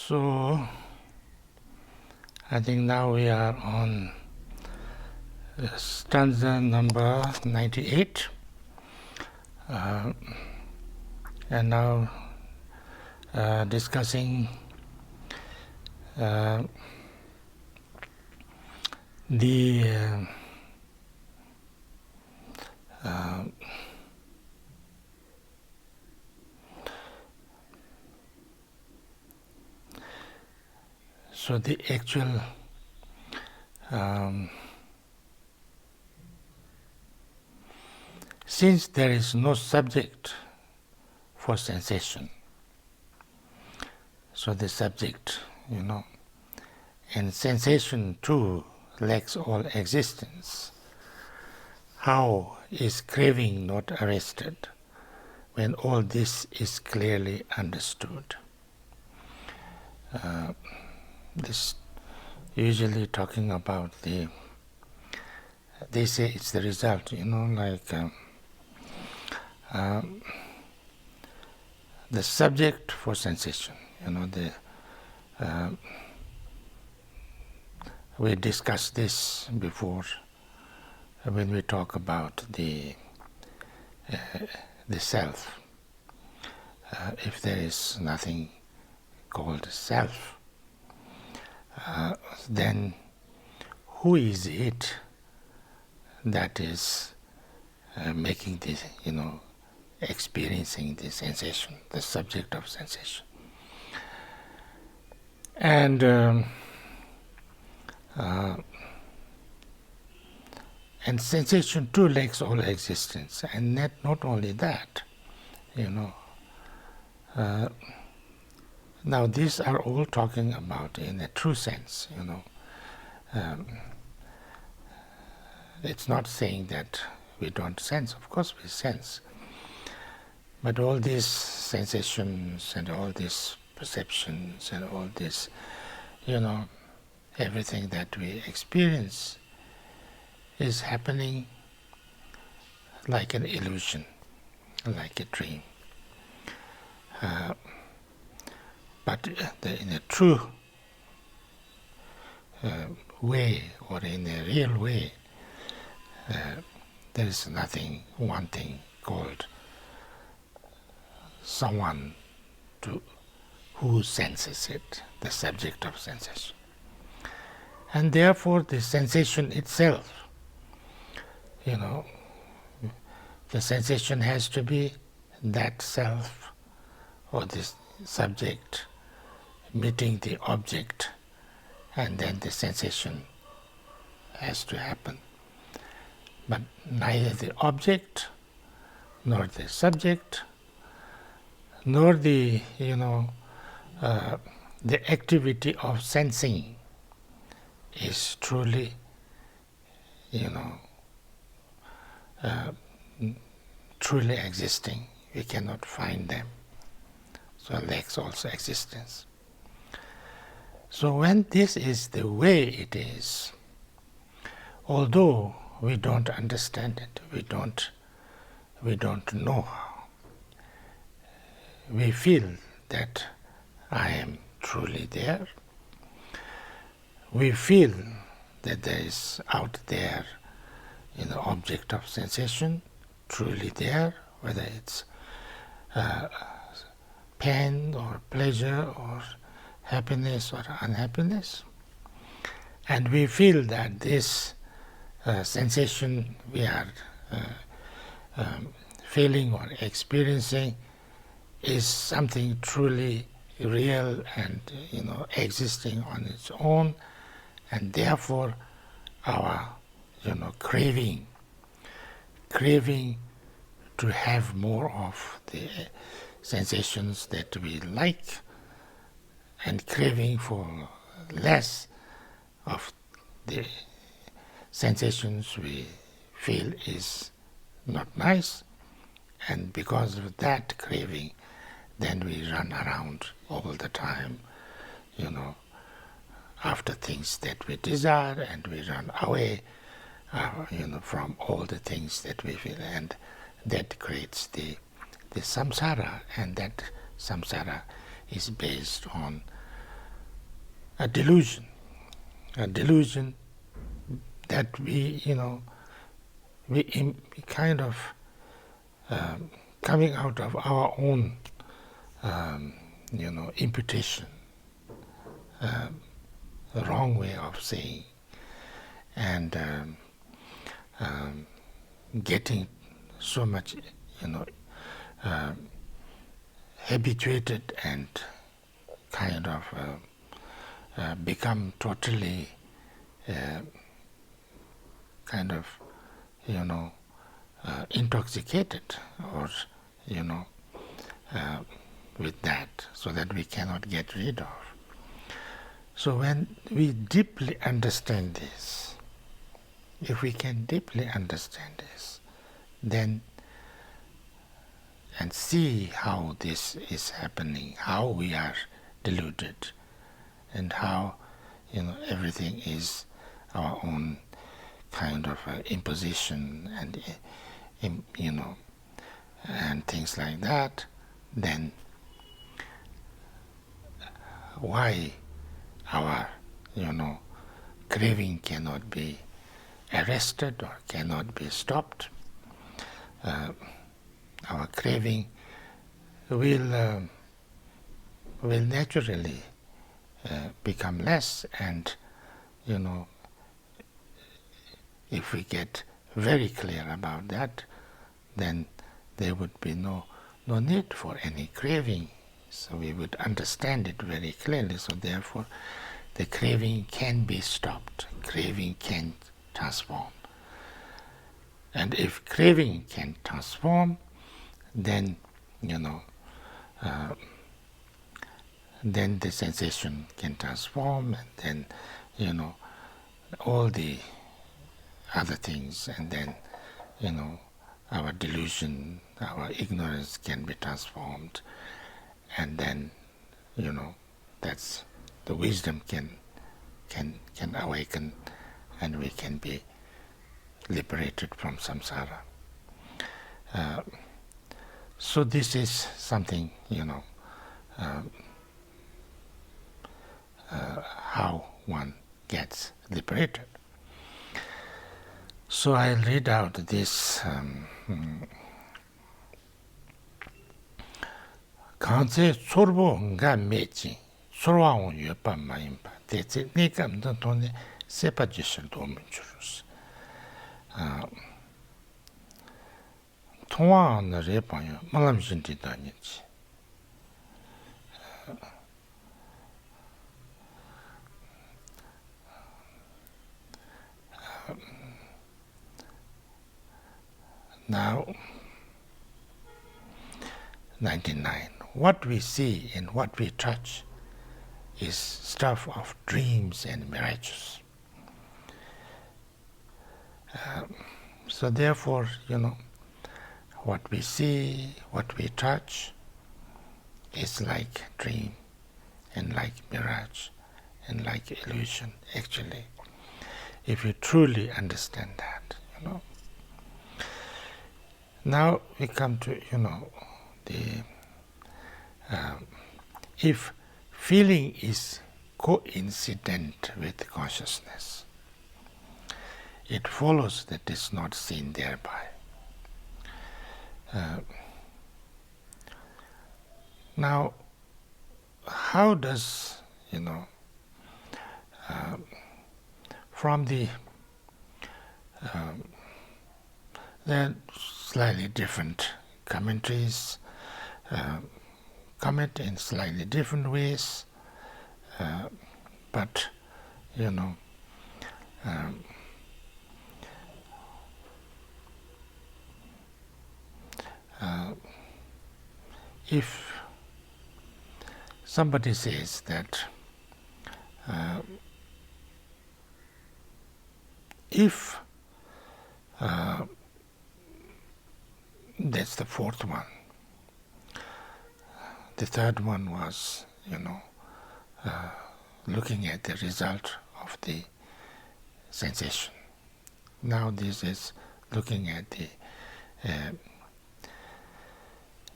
So, I think now we are on stanza number 98, and now discussing the so the actual since there is no subject for sensation, so the subject, and sensation too lacks all existence, how is craving not arrested when all this is clearly understood? This usually talking about they say it's the result, the subject for sensation, we discussed this before when we talk about the self. If there is nothing called self, then who is it that is making this, experiencing the sensation, the subject of sensation? And sensation too lacks all existence, and not only that, now these are all talking about in a true sense, it's not saying that we don't sense, of course we sense, but all these sensations and all these perceptions and all this, everything that we experience is happening like an illusion, like a dream. But in a true way, or in a real way, there is nothing, one thing called someone who senses it, the subject of sensation. And therefore the sensation itself, the sensation has to be that self or this subject meeting the object, and then the sensation has to happen. But neither the object, nor the subject, nor the the activity of sensing is truly, truly existing. We cannot find them. So lacks also existence. So when this is the way it is, although we don't understand it, we don't know how, we feel that I am truly there. We feel that there is out there, object of sensation, truly there, whether it's pain or pleasure or happiness or unhappiness. And we feel that this sensation we are feeling or experiencing is something truly real and existing on its own, and therefore our craving to have more of the sensations that we like, and craving for less of the sensations we feel is not nice, and because of that craving, then we run around all the time, after things that we desire, and we run away, from all the things that we feel, and that creates the samsara, and that samsara is based on a delusion that we kind of coming out of our own imputation, the wrong way of saying, and getting so much habituated and kind of become totally kind of intoxicated or with that, so that we cannot get rid of. So when we deeply understand this, if we can deeply understand this, then and see how this is happening, how we are deluded, and how everything is our own kind of imposition and and things like that, then why our craving cannot be arrested or cannot be stopped. Our craving will naturally become less, and if we get very clear about that, then there would be no need for any craving. So we would understand it very clearly. So therefore, the craving can be stopped. Craving can transform. And if craving can transform, then then the sensation can transform, and then all the other things, and then our delusion, our ignorance can be transformed, and then that's the wisdom can awaken, and we can be liberated from samsara. So this is something how one gets liberated. So I'll read out this Kanse sorbo nga mechi sorwa on yopa mayimpa tetse nekam dantone sepa jishal dominchurus. Tongwa na repanyo malam jinti danyichi. Now, 99. What we see and what we touch is stuff of dreams and mirages. So therefore, what we see, what we touch is like dream and like mirage and like illusion, actually, if you truly understand that, Now we come to, if feeling is coincident with consciousness, it follows that it's not seen thereby. Now, how does, from the there are slightly different commentaries, comment in slightly different ways, but if somebody says that if that's the fourth one. The third one was, looking at the result of the sensation. Now this is looking at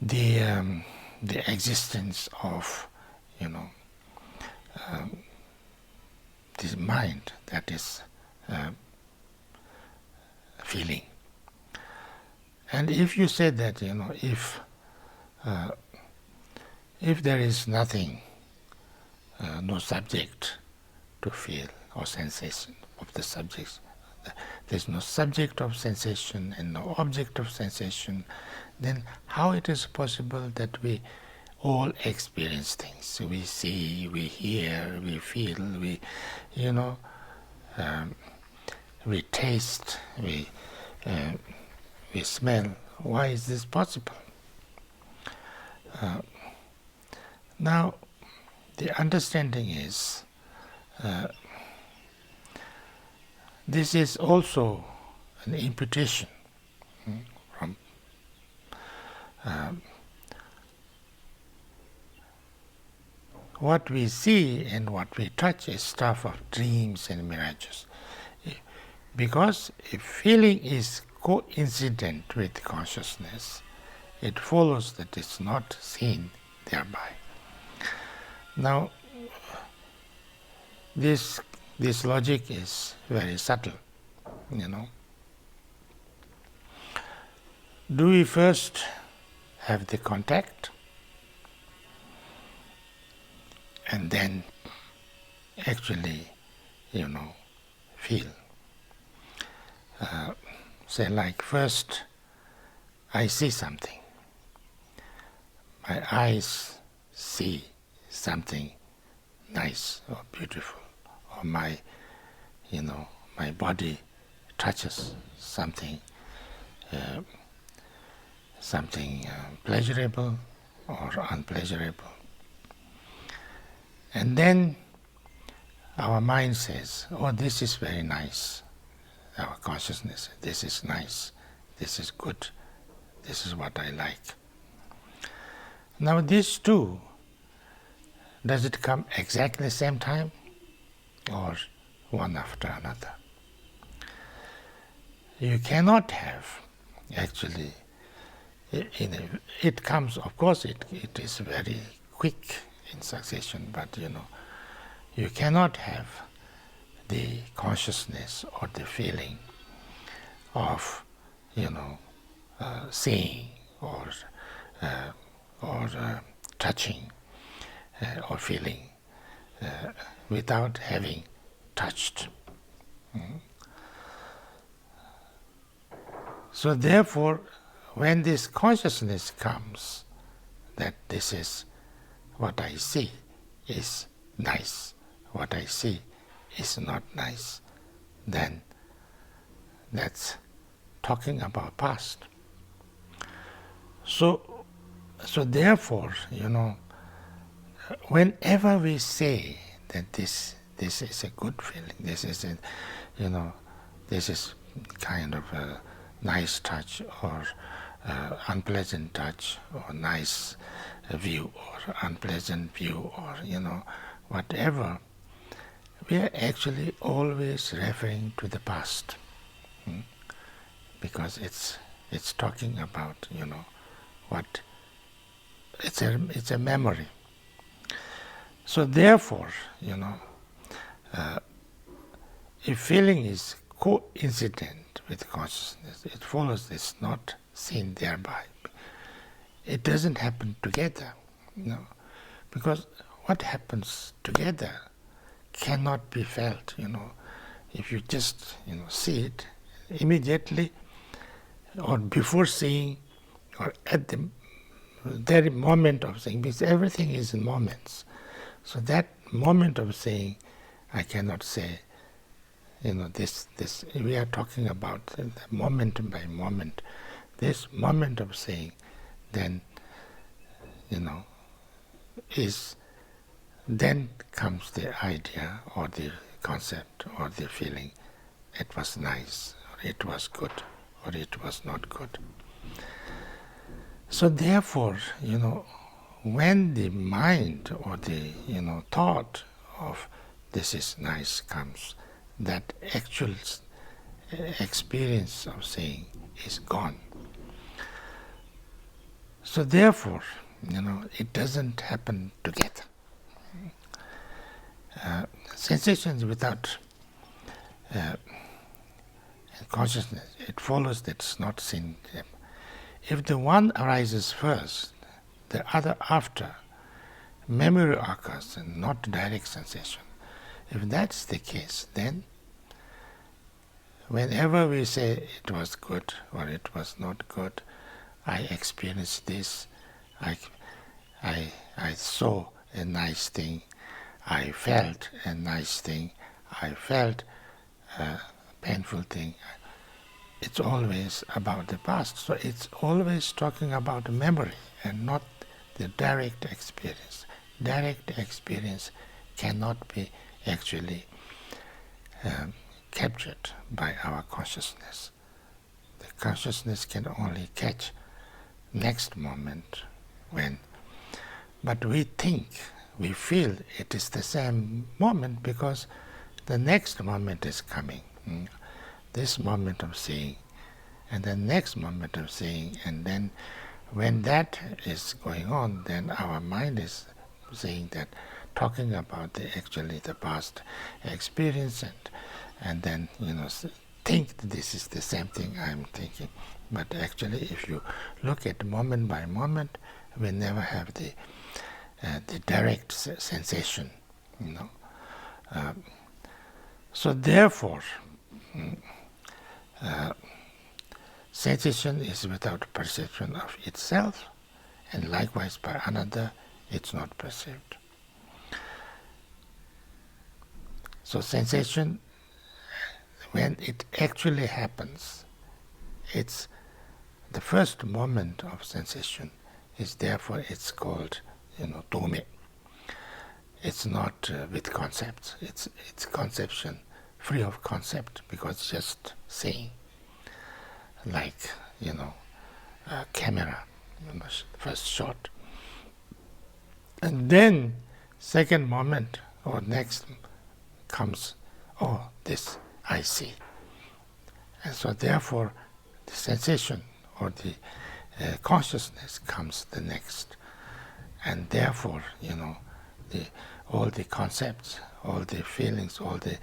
the existence of, this mind that is feeling. And if you say that, if there is nothing, no subject to feel or sensation of the subjects, there's no subject of sensation and no object of sensation, then how it is possible that we all experience things? So we see, we hear, we feel, we taste, we smell. Why is this possible? Now, the understanding is this is also an imputation from what we see and what we touch is stuff of dreams and mirages. Because if feeling is coincident with consciousness, it follows that it's not seen thereby. Now, this logic is very subtle, Do we first have the contact and then actually, feel? Say like first I see something. My eyes see something nice or beautiful, or my body touches something pleasurable or unpleasurable. And then our mind says, oh, this is very nice. Our consciousness, this is nice, this is good, this is what I like. Now these two, does it come exactly the same time or one after another? You cannot have actually, it comes, of course it is very quick in succession, but you cannot have the consciousness or the feeling of seeing or touching or feeling without having touched. So therefore, when this consciousness comes that this is what I see is nice, what I see is not nice, then that's talking about past. So therefore, whenever we say that this is a good feeling, this is kind of a nice touch or unpleasant touch or nice view or unpleasant view or whatever, we are actually always referring to the past, because it's talking about what it's a memory. So therefore, if feeling is coincident with consciousness, it follows it's not seen thereby. It doesn't happen together, because what happens together cannot be felt. If you just see it immediately, or before seeing, or at the very moment of seeing, because everything is in moments. So that moment of saying, I cannot say, this. We are talking about the moment by moment. This moment of saying, then, then comes the idea or the concept or the feeling. It was nice, or it was good, or it was not good. So therefore, when the mind or the thought of this is nice comes, that actual experience of saying is gone. So therefore, it doesn't happen together. sensations without consciousness, it follows that it's not seen. If the one arises first, the other after, memory occurs and not direct sensation. If that's the case, then whenever we say it was good or it was not good, I experienced this, I saw a nice thing, I felt a nice thing, I felt a painful thing. It's always about the past. So it's always talking about memory and not the direct experience. Direct experience cannot be actually captured by our consciousness. The consciousness can only catch next moment when. But we think, we feel it is the same moment because the next moment is coming. This moment of seeing, and the next moment of seeing, and then when that is going on, then our mind is saying that, talking about actually the past experience, and then think this is the same thing I'm thinking. But actually, if you look at moment by moment, we never have the direct sensation, So therefore, sensation is without perception of itself, and likewise by another, it's not perceived. So sensation, when it actually happens, it's the first moment of sensation is therefore it's called, dome. It's not with concepts. It's conception, free of concept, because just seeing, like a camera, first shot, and then second moment or next comes, oh, this I see, and so therefore the sensation or the consciousness comes the next, and therefore all the concepts, all the feelings, all the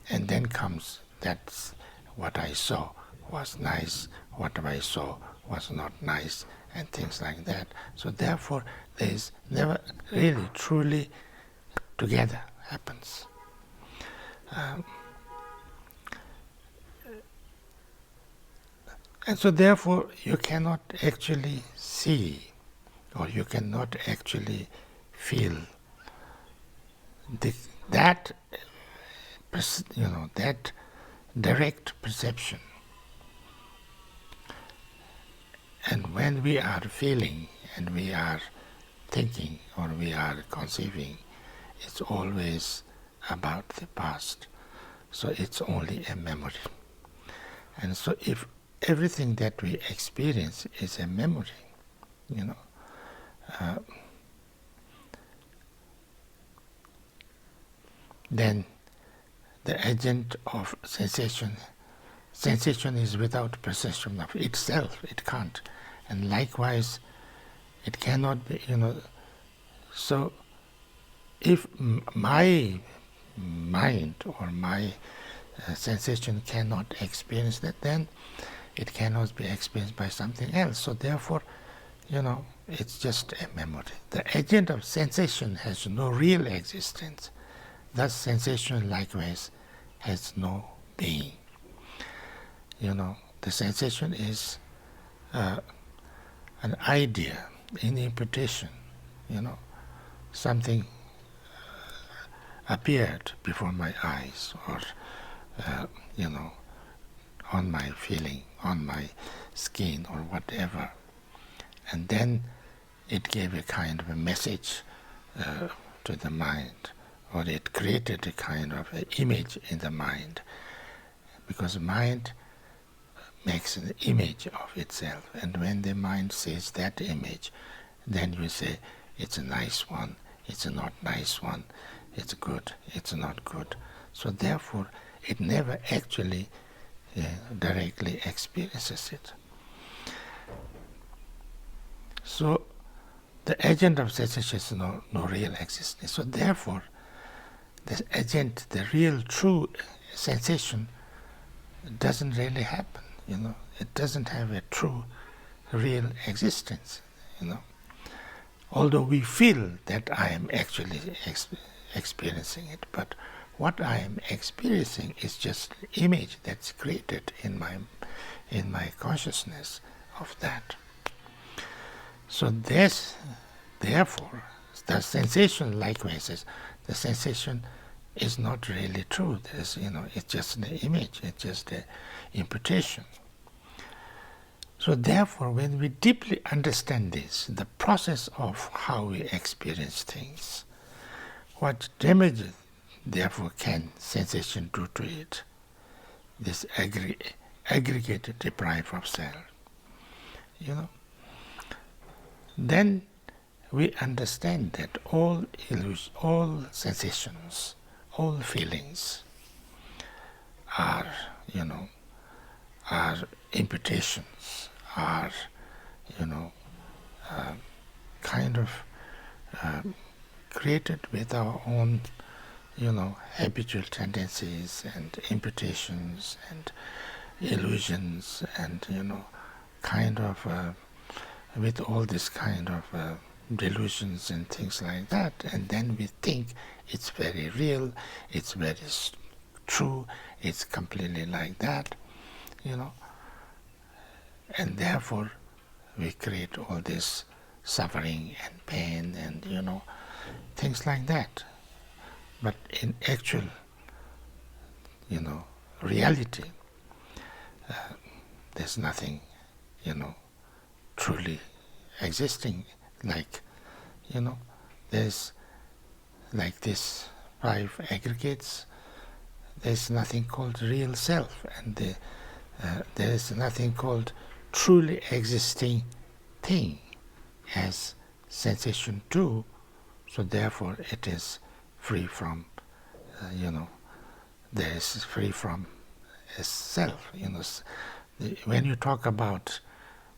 and then comes that's what I saw was nice, what I saw was not nice, and things like that. So therefore there is never really truly together happens. And so therefore you cannot actually see, or you cannot actually feel that direct perception. And when we are feeling and we are thinking or we are conceiving, it's always about the past. So it's only a memory. And so if everything that we experience is a memory, then the agent of sensation is without perception of itself. It can't. And likewise, it cannot be, So if my mind or my sensation cannot experience that, then it cannot be experienced by something else. So therefore, it's just a memory. The agent of sensation has no real existence. Thus sensation likewise has no being. The sensation is an idea, an interpretation. Something appeared before my eyes, or on my feeling, on my skin, or whatever, and then it gave a kind of a message to the mind, or it created a kind of an image in the mind, because mind makes an image of itself, and when the mind sees that image, then you say it's a nice one, it's a not nice one, it's good, it's not good. So therefore it never actually directly experiences it. So the agent of sensation has no real existence. So therefore the agent, the real true sensation doesn't really happen, It doesn't have a true, real existence, Although we feel that I am actually experiencing it, but what I am experiencing is just an image that's created in my consciousness of that. So therefore, the sensation likewise is, the sensation is not really true. It's just an image, it's just an imputation. So therefore, when we deeply understand this, the process of how we experience things, what damage, therefore, can sensation do to it, this aggregated deprive of self, then we understand that all sensations, all feelings are imputations, are kind of created with our own habitual tendencies and imputations and illusions and kind of with all this kind of delusions and things like that, and then we think it's very real, it's very true, it's completely like that, and therefore we create all this suffering and pain and things like that. But in actual reality, there's nothing truly existing, like there's like this 5 aggregates. There's nothing called real self, and there is nothing called truly existing thing as sensation too. So therefore it is free from there is free from self. When you talk about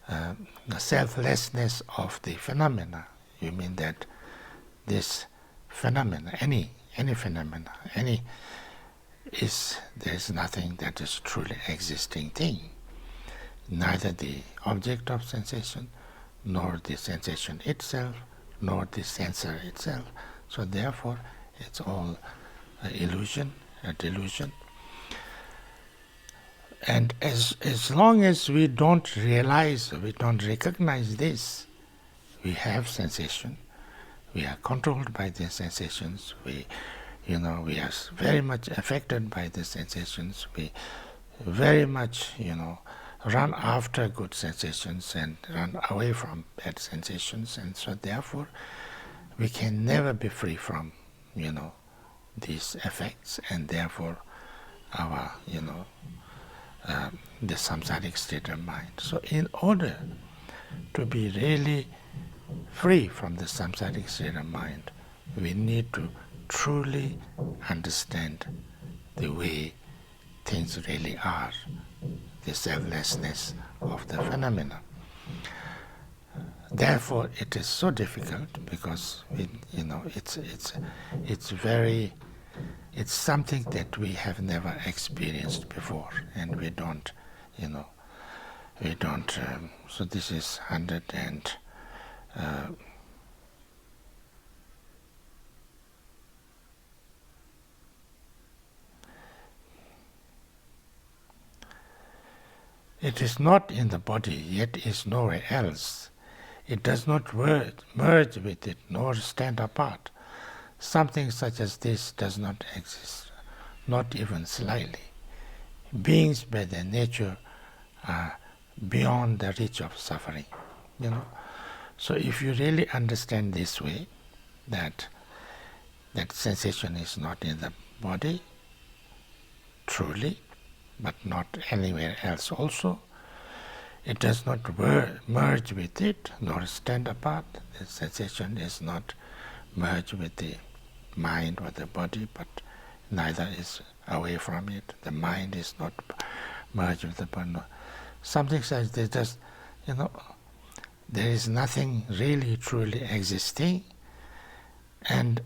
the selflessness of the phenomena, you mean that this phenomena, any phenomena, there is nothing that is truly existing thing, neither the object of sensation, nor the sensation itself, nor the sensor itself. So therefore it's all illusion, a delusion. And as long as we don't realize, we don't recognize this, we have sensation, we are controlled by the sensations, we are very much affected by the sensations, we very much, run after good sensations and run away from bad sensations, and so therefore we can never be free from, these effects, and therefore our, the samsaric state of mind. So in order to be really free from the samsaric state of mind, we need to truly understand the way things really are, the selflessness of the phenomena. Therefore, it is so difficult because it's something that we have never experienced before, and we don't. So this is 100 and. It is not in the body, yet is nowhere else. It does not merge with it, nor stand apart. Something such as this does not exist, not even slightly. Beings by their nature are beyond the reach of suffering. So if you really understand this way, that sensation is not in the body, truly, but not anywhere else also. It does not merge with it, nor stand apart. The sensation is not merged with the mind or the body, but neither is away from it. The mind is not merged with the body. Something such, there's just, there is nothing really truly existing, and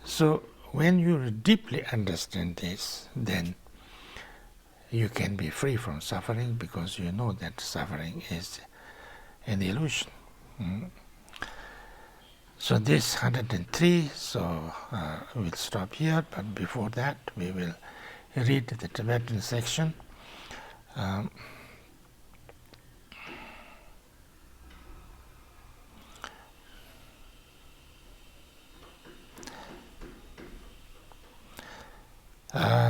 So when you deeply understand this, then you can be free from suffering, because you know that suffering is an illusion. So this 103, so we'll stop here, but before that we will read the Tibetan section.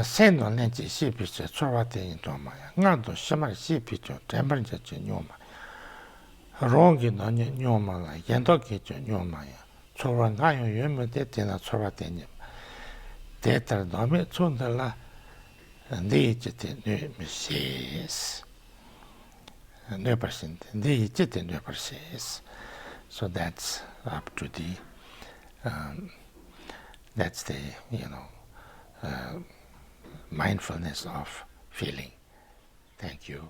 Seno nenchi si piche chorwa tenyi toma ya, ngado shimar si piche tembar jachi nyoma, rongi nonyi nyoma la, yendo kicho nyoma ya, chorwa ngayo yume de tena chorwa tenyi, tetar domi tsunda la, niyi jite nyu mi shis, nyu parsin, niyi jite nyu parsis. So that's up to the, that's the, mindfulness of feeling. Thank you.